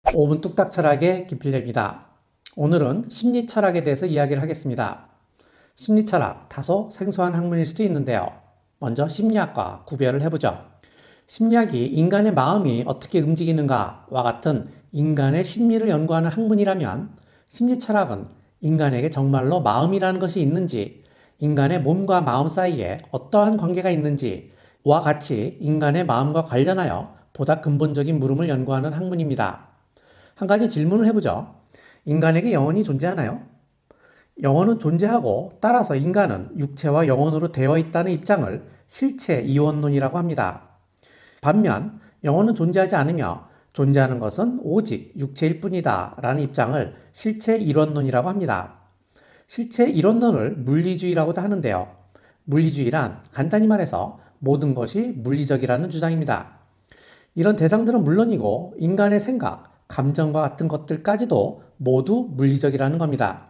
5분 뚝딱 철학의 기필례입니다. 오늘은 심리 철학에 대해서 이야기를 하겠습니다. 심리 철학, 다소 생소한 학문일 수도 있는데요. 먼저 심리학과 구별을 해보죠. 심리학이 인간의 마음이 어떻게 움직이는가와 같은 인간의 심리를 연구하는 학문이라면 심리 철학은 인간에게 정말로 마음이라는 것이 있는지, 인간의 몸과 마음 사이에 어떠한 관계가 있는지와 같이 인간의 마음과 관련하여 보다 근본적인 물음을 연구하는 학문입니다. 한 가지 질문을 해보죠. 인간에게 영혼이 존재하나요? 영혼은 존재하고 따라서 인간은 육체와 영혼으로 되어 있다는 입장을 실체 이원론이라고 합니다. 반면 영혼은 존재하지 않으며 존재하는 것은 오직 육체일 뿐이다 라는 입장을 실체 이론론이라고 합니다. 실체 이론론을 물리주의라고도 하는데요. 물리주의란 간단히 말해서 모든 것이 물리적이라는 주장입니다. 이런 대상들은 물론이고 인간의 생각, 감정과 같은 것들까지도 모두 물리적이라는 겁니다.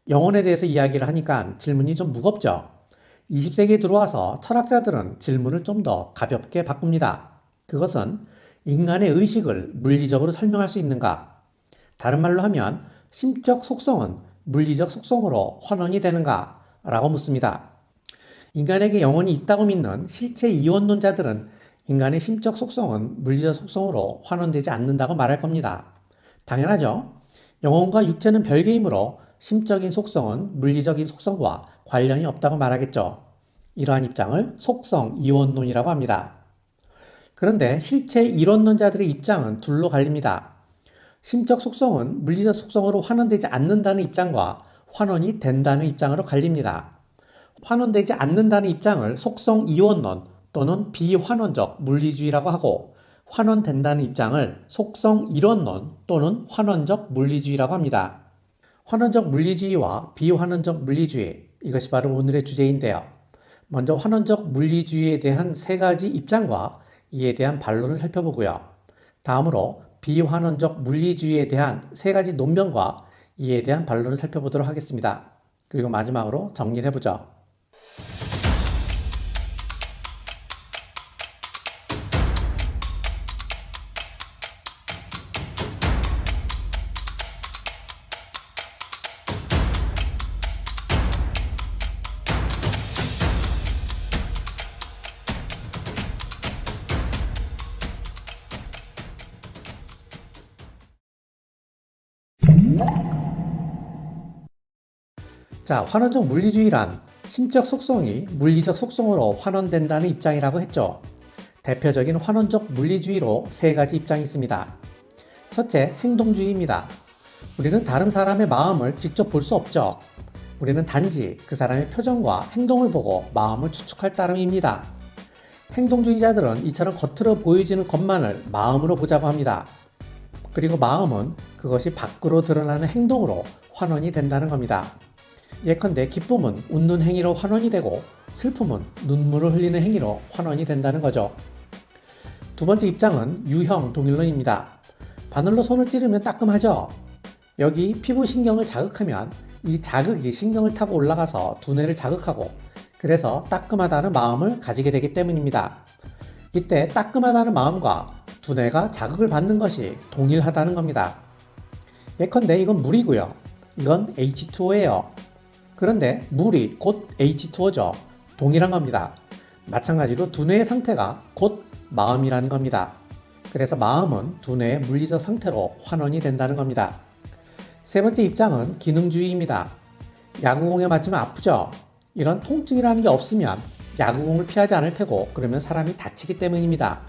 영혼에 대해서 이야기를 하니까 질문이 좀 무겁죠? 20세기에 들어와서 철학자들은 질문을 좀 더 가볍게 바꿉니다. 그것은 인간의 의식을 물리적으로 설명할 수 있는가? 다른 말로 하면 심적 속성은 물리적 속성으로 환원이 되는가? 라고 묻습니다. 인간에게 영혼이 있다고 믿는 실체 이원론자들은 인간의 심적 속성은 물리적 속성으로 환원되지 않는다고 말할 겁니다. 당연하죠. 영혼과 육체는 별개이므로 심적인 속성은 물리적인 속성과 관련이 없다고 말하겠죠. 이러한 입장을 속성 이원론이라고 합니다. 그런데 실체 이론론자들의 입장은 둘로 갈립니다. 심적 속성은 물리적 속성으로 환원되지 않는다는 입장과 환원이 된다는 입장으로 갈립니다. 환원되지 않는다는 입장을 속성 이원론 또는 비환원적 물리주의라고 하고 환원된다는 입장을 속성 이론론 또는 환원적 물리주의라고 합니다. 환원적 물리주의와 비환원적 물리주의, 이것이 바로 오늘의 주제인데요. 먼저 환원적 물리주의에 대한 세 가지 입장과 이에 대한 반론을 살펴보고요. 다음으로 비환원적 물리주의에 대한 세 가지 논변과 이에 대한 반론을 살펴보도록 하겠습니다. 그리고 마지막으로 정리를 해보죠. 자, 환원적 물리주의란 심적 속성이 물리적 속성으로 환원된다는 입장이라고 했죠. 대표적인 환원적 물리주의로 세 가지 입장이 있습니다. 첫째, 행동주의입니다. 우리는 다른 사람의 마음을 직접 볼 수 없죠. 우리는 단지 그 사람의 표정과 행동을 보고 마음을 추측할 따름입니다. 행동주의자들은 이처럼 겉으로 보여지는 것만을 마음으로 보자고 합니다. 그리고 마음은 그것이 밖으로 드러나는 행동으로 환원이 된다는 겁니다. 예컨대 기쁨은 웃는 행위로 환원이 되고 슬픔은 눈물을 흘리는 행위로 환원이 된다는 거죠. 두 번째 입장은 유형 동일론입니다. 바늘로 손을 찌르면 따끔하죠? 여기 피부 신경을 자극하면 이 자극이 신경을 타고 올라가서 두뇌를 자극하고 그래서 따끔하다는 마음을 가지게 되기 때문입니다. 이때 따끔하다는 마음과 두뇌가 자극을 받는 것이 동일하다는 겁니다. 예컨대 이건 물이고요. 이건 H2O예요. 그런데 물이 곧 H2O죠. 동일한 겁니다. 마찬가지로 두뇌의 상태가 곧 마음이라는 겁니다. 그래서 마음은 두뇌의 물리적 상태로 환원이 된다는 겁니다. 세 번째 입장은 기능주의입니다. 야구공에 맞으면 아프죠? 이런 통증이라는 게 없으면 야구공을 피하지 않을 테고 그러면 사람이 다치기 때문입니다.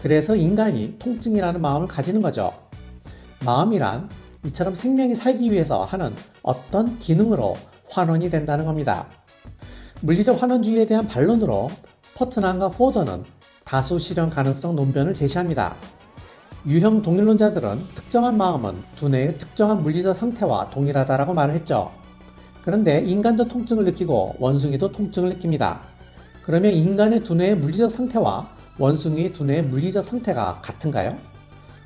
그래서 인간이 통증이라는 마음을 가지는 거죠. 마음이란 이처럼 생명이 살기 위해서 하는 어떤 기능으로 환원이 된다는 겁니다. 물리적 환원주의에 대한 반론으로 퍼트난과 포더는 다수 실현 가능성 논변을 제시합니다. 유형 동일론자들은 특정한 마음은 두뇌의 특정한 물리적 상태와 동일하다라고 말을 했죠. 그런데 인간도 통증을 느끼고 원숭이도 통증을 느낍니다. 그러면 인간의 두뇌의 물리적 상태와 원숭이의 두뇌의 물리적 상태가 같은가요?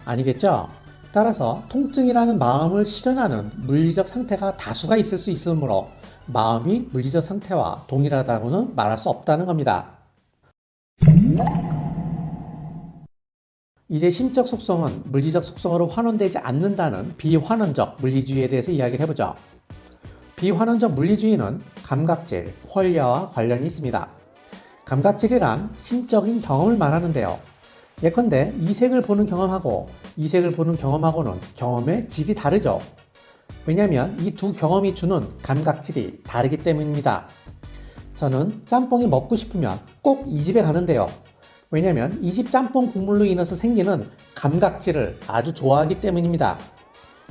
아니겠죠? 따라서 통증이라는 마음을 실현하는 물리적 상태가 다수가 있을 수 있으므로 마음이 물리적 상태와 동일하다고는 말할 수 없다는 겁니다. 이제 심적 속성은 물리적 속성으로 환원되지 않는다는 비환원적 물리주의에 대해서 이야기를 해보죠. 비환원적 물리주의는 감각질, 퀄리와 관련이 있습니다. 감각질이란 심적인 경험을 말하는데요. 예컨대 이색을 보는 경험하고 이색을 보는 경험하고는 경험의 질이 다르죠. 왜냐하면 이 두 경험이 주는 감각질이 다르기 때문입니다. 저는 짬뽕이 먹고 싶으면 꼭 이 집에 가는데요. 왜냐하면 이 집 짬뽕 국물로 인해서 생기는 감각질을 아주 좋아하기 때문입니다.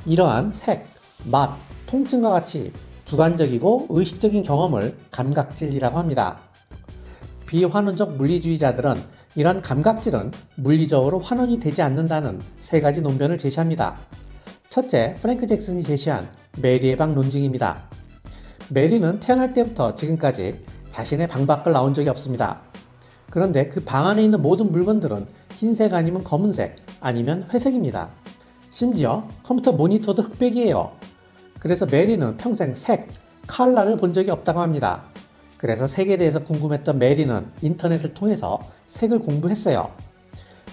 이러한 색, 맛, 통증과 같이 주관적이고 의식적인 경험을 감각질이라고 합니다. 비환원적 물리주의자들은 이런 감각질은 물리적으로 환원이 되지 않는다는 세 가지 논변을 제시합니다. 첫째, 프랭크 잭슨이 제시한 메리의 방 논증입니다. 메리는 태어날 때부터 지금까지 자신의 방 밖을 나온 적이 없습니다. 그런데 그 방 안에 있는 모든 물건들은 흰색 아니면 검은색 아니면 회색입니다. 심지어 컴퓨터 모니터도 흑백이에요. 그래서 메리는 평생 색, 컬러를 본 적이 없다고 합니다. 그래서 색에 대해서 궁금했던 메리는 인터넷을 통해서 색을 공부했어요.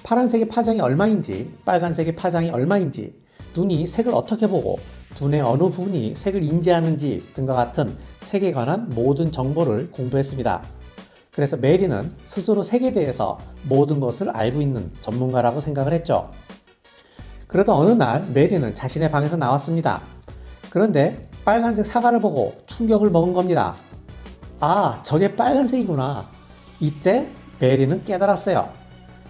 파란색의 파장이 얼마인지, 빨간색의 파장이 얼마인지, 눈이 색을 어떻게 보고 두뇌 어느 부분이 색을 인지하는지 등과 같은 색에 관한 모든 정보를 공부했습니다. 그래서 메리는 스스로 색에 대해서 모든 것을 알고 있는 전문가라고 생각을 했죠. 그러다 어느 날 메리는 자신의 방에서 나왔습니다. 그런데 빨간색 사과를 보고 충격을 먹은 겁니다. 아, 저게 빨간색이구나. 이때 메리는 깨달았어요.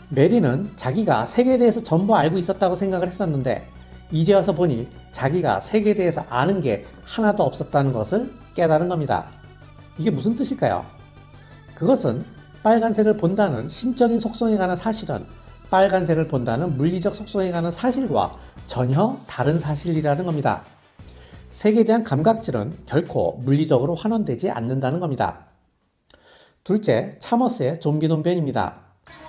메리는 자기가 색에 대해서 전부 알고 있었다고 생각을 했었는데 이제 와서 보니 자기가 색에 대해서 아는 게 하나도 없었다는 것을 깨달은 겁니다. 이게 무슨 뜻일까요? 그것은 빨간색을 본다는 심적인 속성에 관한 사실은 빨간색을 본다는 물리적 속성에 관한 사실과 전혀 다른 사실이라는 겁니다. 색에 대한 감각질은 결코 물리적으로 환원되지 않는다는 겁니다. 둘째, 차머스의 좀비 논변입니다.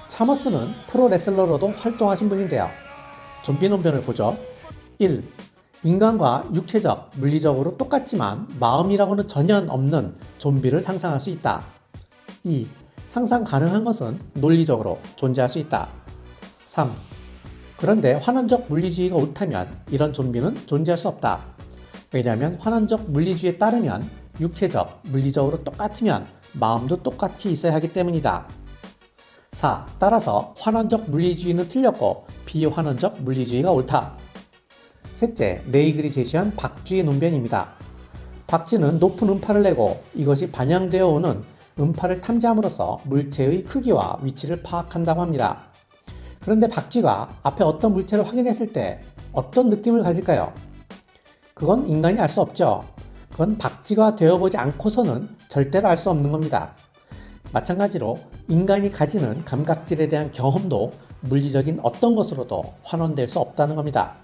차머스는 프로레슬러로도 활동하신 분인데요. 좀비 논변을 보죠. 1. 인간과 육체적, 물리적으로 똑같지만 마음이라고는 전혀 없는 좀비를 상상할 수 있다. 2. 상상 가능한 것은 논리적으로 존재할 수 있다. 3. 그런데 환원적 물리주의가 옳다면 이런 좀비는 존재할 수 없다. 왜냐하면 환원적 물리주의에 따르면 육체적, 물리적으로 똑같으면 마음도 똑같이 있어야 하기 때문이다. 4. 따라서 환원적 물리주의는 틀렸고 비환원적 물리주의가 옳다. 셋째, 네이글이 제시한 박쥐의 논변입니다. 박쥐는 높은 음파를 내고 이것이 반영되어 오는 음파를 탐지함으로써 물체의 크기와 위치를 파악한다고 합니다. 그런데 박쥐가 앞에 어떤 물체를 확인했을 때 어떤 느낌을 가질까요? 그건 인간이 알 수 없죠. 그건 박쥐가 되어보지 않고서는 절대로 알 수 없는 겁니다. 마찬가지로 인간이 가지는 감각질에 대한 경험도 물리적인 어떤 것으로도 환원될 수 없다는 겁니다.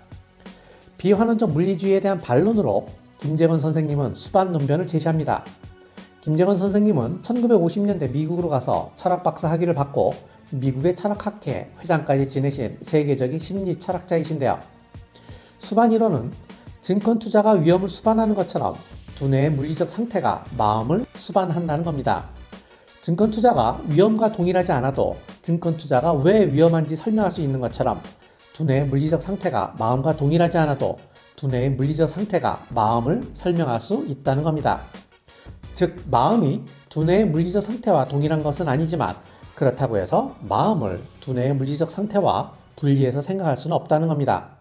비환원적 물리주의에 대한 반론으로 김재건 선생님은 수반 논변을 제시합니다. 김재건 선생님은 1950년대 미국으로 가서 철학 박사 학위를 받고 미국의 철학학회 회장까지 지내신 세계적인 심리 철학자이신데요. 수반 이론은 증권 투자가 위험을 수반하는 것처럼 두뇌의 물리적 상태가 마음을 수반한다는 겁니다. 증권 투자가 위험과 동일하지 않아도 증권 투자가 왜 위험한지 설명할 수 있는 것처럼 두뇌의 물리적 상태가 마음과 동일하지 않아도 두뇌의 물리적 상태가 마음을 설명할 수 있다는 겁니다. 즉, 마음이 두뇌의 물리적 상태와 동일한 것은 아니지만 그렇다고 해서 마음을 두뇌의 물리적 상태와 분리해서 생각할 수는 없다는 겁니다.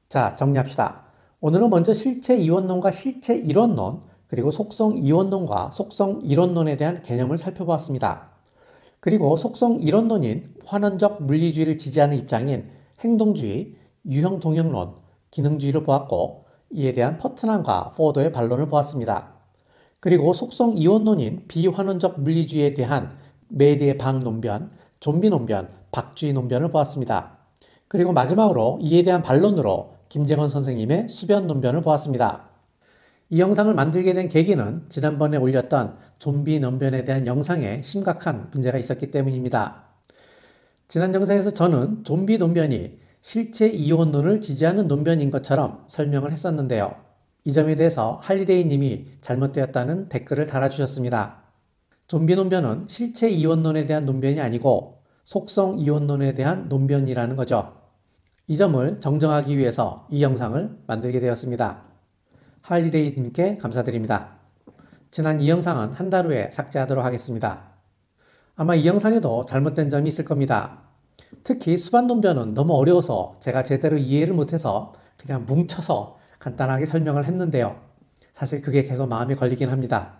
자, 정리합시다. 오늘은 먼저 실체 이원론과 실체 이론론, 그리고 속성 이원론과 속성 이론론에 대한 개념을 살펴보았습니다. 그리고 속성 이론론인 환원적 물리주의를 지지하는 입장인 행동주의, 유형 동형론, 기능주의를 보았고 이에 대한 퍼트남과 포더의 반론을 보았습니다. 그리고 속성 이원론인 비환원적 물리주의에 대한 메리의 방 논변, 좀비 논변, 박쥐 논변을 보았습니다. 그리고 마지막으로 이에 대한 반론으로 김재건 선생님의 수변 논변을 보았습니다. 이 영상을 만들게 된 계기는 지난번에 올렸던 좀비 논변에 대한 영상에 심각한 문제가 있었기 때문입니다. 지난 영상에서 저는 좀비 논변이 실체 이원론을 지지하는 논변인 것처럼 설명을 했었는데요. 이 점에 대해서 할리데이 님이 잘못되었다는 댓글을 달아주셨습니다. 좀비 논변은 실체 이원론에 대한 논변이 아니고 속성 이원론에 대한 논변이라는 거죠. 이 점을 정정하기 위해서 이 영상을 만들게 되었습니다. 할리데이님께 감사드립니다. 지난 이 영상은 한 달 후에 삭제하도록 하겠습니다. 아마 이 영상에도 잘못된 점이 있을 겁니다. 특히 수반 논변은 너무 어려워서 제가 제대로 이해를 못해서 그냥 뭉쳐서 간단하게 설명을 했는데요. 사실 그게 계속 마음에 걸리긴 합니다.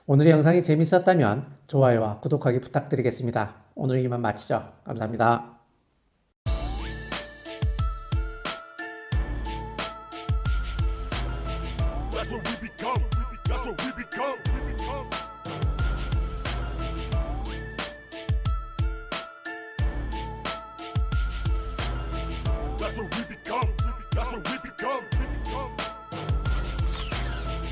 오늘의 영상이 재밌었다면 좋아요와 구독하기 부탁드리겠습니다. 오늘 이만 마치죠. 감사합니다. That's what we become. That's what we become. That's what we become. That's what we become.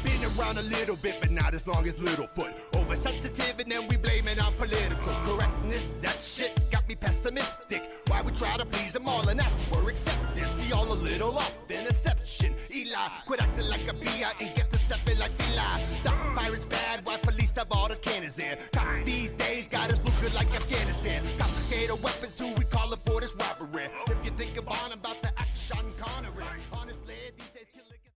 Been around a little bit, but not as long as Littlefoot. Oversensitive, and then we blame it on political correctness. That shit got me pessimistic. Why we try to please them all and ask for acceptance? We all a little off in deception. Eli, quit acting like a PI and get to stepping like Eli. Stop virus bad, why police have all the cannons there? Cops these days got us looking like Afghanistan. Confiscated weapons